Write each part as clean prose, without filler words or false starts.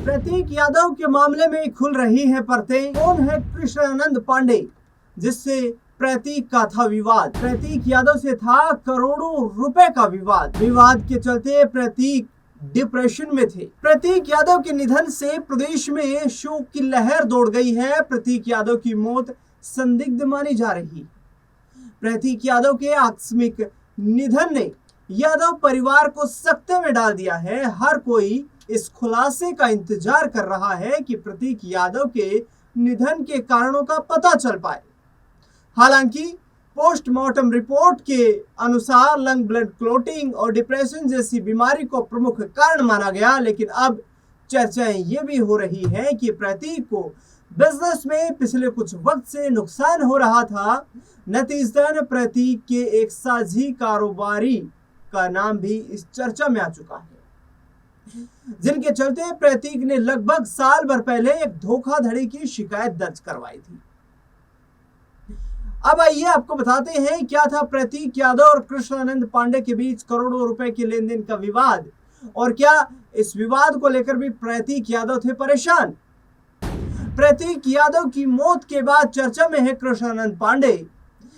प्रतीक यादव के मामले में खुल रही है परतें। कौन है कृष्णानंद पांडे जिससे प्रतीक का था विवाद? प्रतीक यादव से था करोड़ों रुपए का विवाद। विवाद के चलते प्रतीक डिप्रेशन में थे। प्रतीक यादव के निधन से प्रदेश में शोक की लहर दौड़ गई है। प्रतीक यादव की मौत संदिग्ध मानी जा रही। प्रतीक यादव के आकस्मिक निधन ने यादव परिवार को सकते में डाल दिया है। हर कोई इस खुलासे का इंतजार कर रहा है कि प्रतीक यादव के निधन के कारणों का पता चल पाए। हालांकि पोस्टमार्टम रिपोर्ट के अनुसार लंग ब्लड क्लोटिंग और डिप्रेशन जैसी बीमारी को प्रमुख कारण माना गया, लेकिन अब चर्चाएं ये भी हो रही हैं कि प्रतीक को बिजनेस में पिछले कुछ वक्त से नुकसान हो रहा था। नतीजतन प्रतीक के एक साझी कारोबारी का नाम भी इस चर्चा में आ चुका है, जिनके चलते प्रतीक ने लगभग साल भर पहले एक धोखाधड़ी की शिकायत दर्ज करवाई थी। अब आइए आपको बताते हैं क्या था प्रतीक यादव और कृष्णानंद पांडे के बीच करोड़ों रुपए के लेन देन का विवाद, और क्या इस विवाद को लेकर भी प्रतीक यादव थे परेशान। प्रतीक यादव की मौत के बाद चर्चा में है कृष्णानंद पांडे।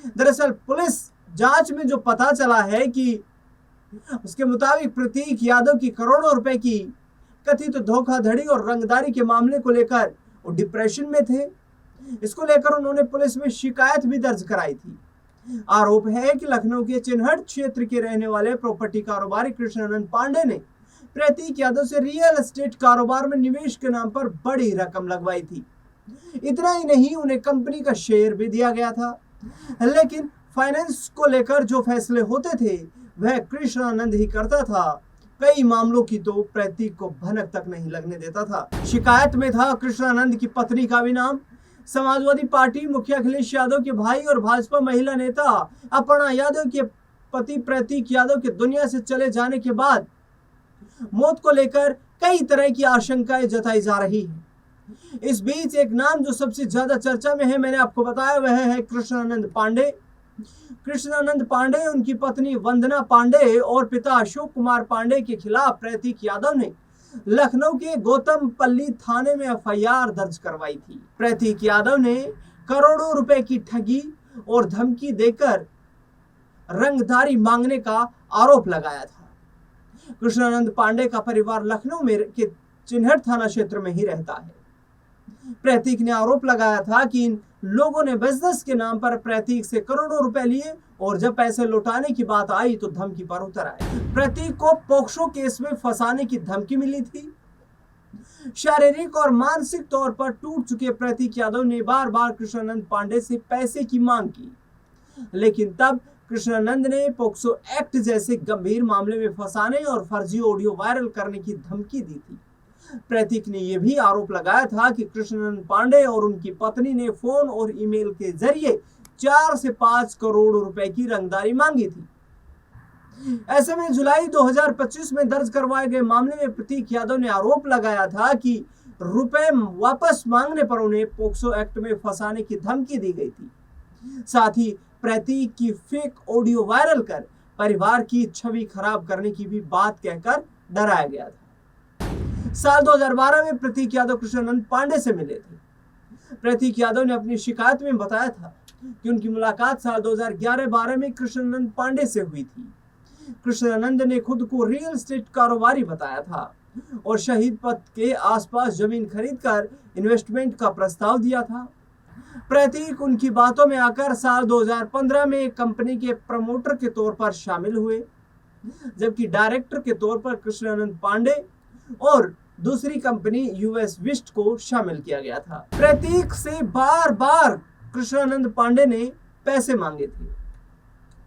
दरअसल पुलिस जांच में जो पता चला है कि उसके मुताबिक प्रतीक यादव की करोड़ों रुपए की कथित धोखाधड़ी और रंगदारी के मामले को लेकर वो डिप्रेशन में थे। इसको लेकर उन्होंने पुलिस में शिकायत भी दर्ज कराई थी। आरोप है कि लखनऊ के चिन्हट क्षेत्र के रहने वाले प्रॉपर्टी कारोबारी कृष्णानंद पांडे ने प्रतीक यादव से रियल एस्टेट कारोबार में निवेश के नाम पर बड़ी रकम लगवाई थी। इतना ही नहीं, उन्हें कंपनी का शेयर भी दिया गया था, लेकिन फाइनेंस को लेकर जो फैसले होते थे वह कृष्णानंद ही करता था। कई मामलों की तो प्रतीक को भनक तक नहीं लगने देता था। शिकायत में था कृष्णानंद की पत्नी का भी नाम। समाजवादी पार्टी मुखिया अखिलेश यादव के भाई और भाजपा महिला नेता अपर्णा यादव के पति प्रतीक यादव के दुनिया से चले जाने के बाद मौत को लेकर कई तरह की आशंकाएं जताई जा रही है। इस बीच एक नाम जो सबसे ज्यादा चर्चा में है, मैंने आपको बताया, वह है कृष्णानंद पांडे। कृष्णानंद पांडे, उनकी पत्नी वंदना पांडे और पिता अशोक कुमार पांडे के खिलाफ प्रतीक यादव ने लखनऊ के गौतम पल्ली थाने में एफआईआर दर्ज करवाई थी। प्रतीक यादव ने करोड़ों रुपए की ठगी और धमकी देकर रंगदारी मांगने का आरोप लगाया था। कृष्णानंद पांडे का परिवार लखनऊ में के चिन्हट थाना क्षेत्र में ही रहता है। प्रतीक ने आरोप लगाया था कि इन लोगों ने बिजनेस के नाम पर प्रतीक से करोड़ों रुपए लिए और जब पैसे लौटाने की बात आई तो धमकी पर उतर आए। प्रतीक को पोक्सो केस में फंसाने की धमकी मिली थी। शारीरिक और मानसिक तौर पर टूट चुके प्रतीक यादव ने बार बार कृष्णानंद पांडे से पैसे की मांग की, लेकिन तब कृष्णानंद ने पोक्सो एक्ट जैसे गंभीर मामले में फंसाने और फर्जी ऑडियो वायरल करने की धमकी दी थी। प्रतीक ने यह भी आरोप लगाया था कि कृष्णानंद पांडे और उनकी पत्नी ने फोन और ईमेल के जरिए 4 से 5 करोड़ रुपए की रंगदारी मांगी थी। ऐसे में जुलाई 2025 में दर्ज करवाए गए मामले में प्रतीक यादव ने आरोप लगाया था कि रुपए वापस मांगने पर उन्हें पोक्सो एक्ट में फंसाने की धमकी दी गई थी। साथ ही प्रतीक की फेक ऑडियो वायरल कर परिवार की छवि खराब करने की भी बात कहकर डराया गया था। साल 2012 में प्रतीक यादव कृष्णानंद पांडे से मिले थे। प्रतीक यादव ने अपनी शिकायत में बताया था कि उनकी मुलाकात साल 2011-12 में कृष्णानंद पांडे से हुई थी। कृष्णानंद ने खुद को रियल एस्टेट कारोबारी बताया था और शहीद पथ के आसपास जमीन खरीदकर इन्वेस्टमेंट का प्रस्ताव दिया था। प्रतीक उनकी बातों में आकर साल 2015 में कंपनी के प्रमोटर के तौर पर शामिल हुए, जबकि डायरेक्टर के तौर पर कृष्णानंद पांडे और दूसरी कंपनी यूएस विस्ट को शामिल किया गया था। प्रतीक से बार बार कृष्णानंद पांडे ने पैसे मांगे थे।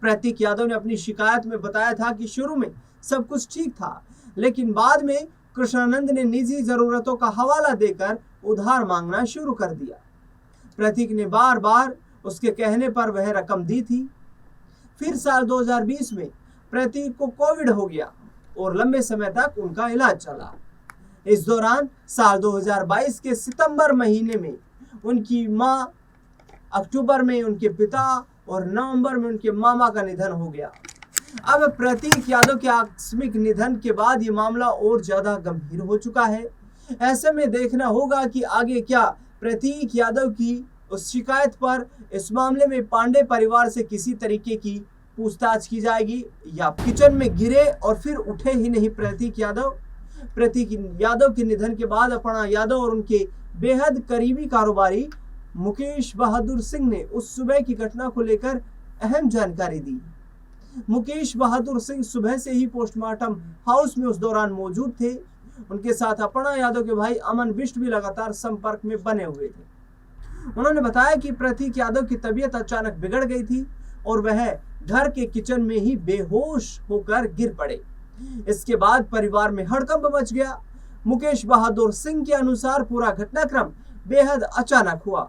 प्रतीक यादव ने अपनी शिकायत में बताया था कि शुरू में सब कुछ ठीक था, लेकिन बाद में कृष्णानंद ने निजी जरूरतों का हवाला देकर उधार मांगना शुरू कर दिया। प्रतीक ने बार बार उसके कहने पर वह रकम दी थी। फिर साल 2020 में प्रतीक को कोविड हो गया और लंबे समय तक उनका इलाज चला। इस दौरान साल 2022 के सितंबर महीने में उनकी मां, अक्टूबर में उनके पिता और नवंबर में उनके मामा का निधन हो गया। अब प्रतीक यादव के आकस्मिक निधन के बाद ये मामला और ज्यादा गंभीर हो चुका है। ऐसे में देखना होगा कि आगे क्या प्रतीक यादव की उस शिकायत पर इस मामले में पांडे परिवार से किसी तरीके की पूछताछ की जाएगी, या किचन में गिरे और फिर उठे ही नहीं प्रतीक यादव। प्रतीक यादव के निधन के बाद अपर्णा यादव और उनके बेहद करीबी कारोबारी मुकेश बहादुर सिंह ने उस सुबह की घटना को लेकर अहम जानकारी दी। मुकेश बहादुर सिंह सुबह से ही पोस्टमार्टम हाउस में उस दौरान मौजूद थे। उनके साथ अपर्णा यादव के भाई अमन बिष्ट भी लगातार संपर्क में बने हुए थे। उन्होंने बताया कि प्रतीक यादव की तबीयत अचानक बिगड़ गई थी और वह घर के किचन में ही बेहोश होकर गिर पड़े। इसके बाद परिवार में हड़कंप मच गया। मुकेश बहादुर सिंह के अनुसार पूरा घटनाक्रम बेहद अचानक हुआ।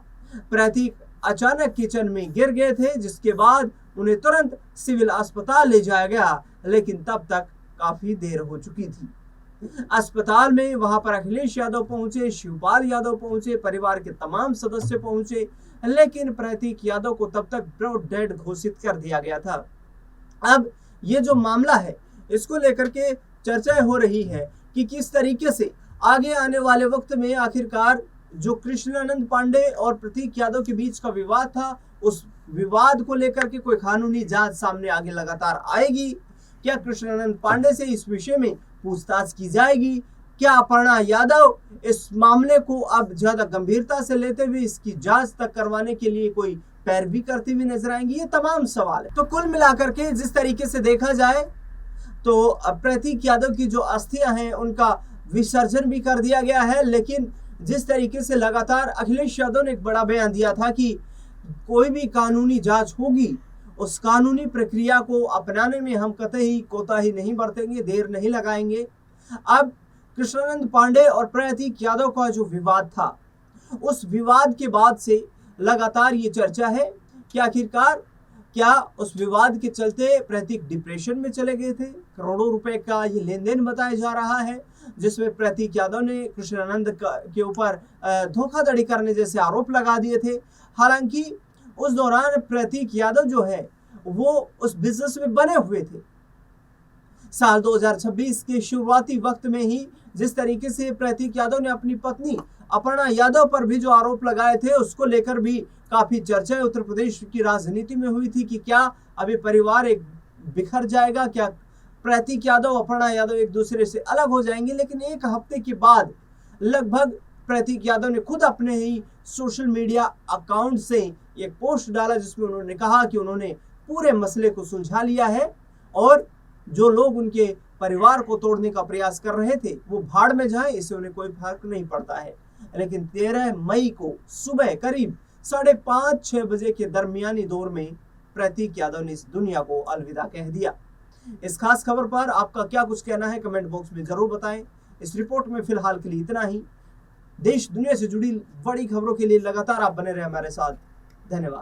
प्रतीक अचानक किचन में गिर गए थे, जिसके बाद उन्हें तुरंत सिविल अस्पताल ले जाया गया, लेकिन तब तक काफी देर हो चुकी थी। अस्पताल में वहां पर अखिलेश यादव पहुंचे, शिवपाल यादव पहुंचे, परिवार के तमाम सदस्य पहुंचे, लेकिन प्रतीक यादव को तब तक ब्रॉड डेड घोषित कर दिया गया था। अब ये जो मामला है, इसको लेकर के चर्चाएं हो रही है कि किस तरीके से आगे आने वाले वक्त में आखिरकार जो कृष्णानंद पांडे और प्रतीक यादव के बीच का विवाद था, उस विवाद को लेकर के कोई कानूनी जांच सामने आगे लगातार आएगी। क्या कृष्णानंद पांडे से इस विषय में पूछताछ की जाएगी? क्या अपर्णा यादव इस मामले को अब ज्यादा गंभीरता से लेते हुए इसकी जांच तक करवाने के लिए कोई पैरवी करती हुई नजर आएंगी? ये तमाम सवाल है। तो कुल मिलाकर के जिस तरीके से देखा जाए तो प्रतीक यादव की जो अस्थियां हैं उनका विसर्जन भी कर दिया गया है, लेकिन जिस तरीके से लगातार अखिलेश यादव ने एक बड़ा बयान दिया था कि कोई भी कानूनी जांच होगी, उस कानूनी प्रक्रिया को अपनाने में हम कतई कोताही नहीं बरतेंगे, देर नहीं लगाएंगे। अब कृष्णानंद पांडे और प्रतीक यादव का जो विवाद था, उस विवाद के बाद से लगातार ये चर्चा है कि आखिरकार क्या उस विवाद के चलते प्रतीक डिप्रेशन में चले गए थे। करोड़ों रुपए का ये लेन देन बताया जा रहा है, जिसमें प्रतीक यादव ने कृष्णानंद के ऊपर धोखाधड़ी करने जैसे आरोप लगा दिए थे। हालांकि उस दौरान प्रतीक यादव जो है वो उस बिजनेस में बने हुए थे। साल 2026 के शुरुआती वक्त में ही जिस तरीके से प्रतीक यादव ने अपनी पत्नी अपर्णा यादव पर भी जो आरोप लगाए थे, उसको लेकर भी काफी चर्चाएं उत्तर प्रदेश की राजनीति में हुई थी कि क्या अभी परिवार एक बिखर जाएगा, क्या प्रतीक यादव अपर्णा यादव एक दूसरे से अलग हो जाएंगे। लेकिन एक हफ्ते के बाद लगभग प्रतीक यादव ने खुद अपने ही सोशल मीडिया अकाउंट से एक पोस्ट डाला, जिसमें उन्होंने कहा कि उन्होंने पूरे मसले को सुलझा लिया है और जो लोग उनके परिवार को तोड़ने का प्रयास कर रहे थे वो भाड़ में जाएं, इससे उन्हें कोई फर्क नहीं पड़ता है। लेकिन 13 मई को सुबह करीब 5:30-6 बजे के दरमियानी दौर में प्रतीक यादव ने इस दुनिया को अलविदा कह दिया। इस खास खबर पर आपका क्या कुछ कहना है, कमेंट बॉक्स में जरूर बताएं। इस रिपोर्ट में फिलहाल के लिए इतना ही। देश दुनिया से जुड़ी बड़ी खबरों के लिए लगातार आप बने रहे हमारे साथ। धन्यवाद।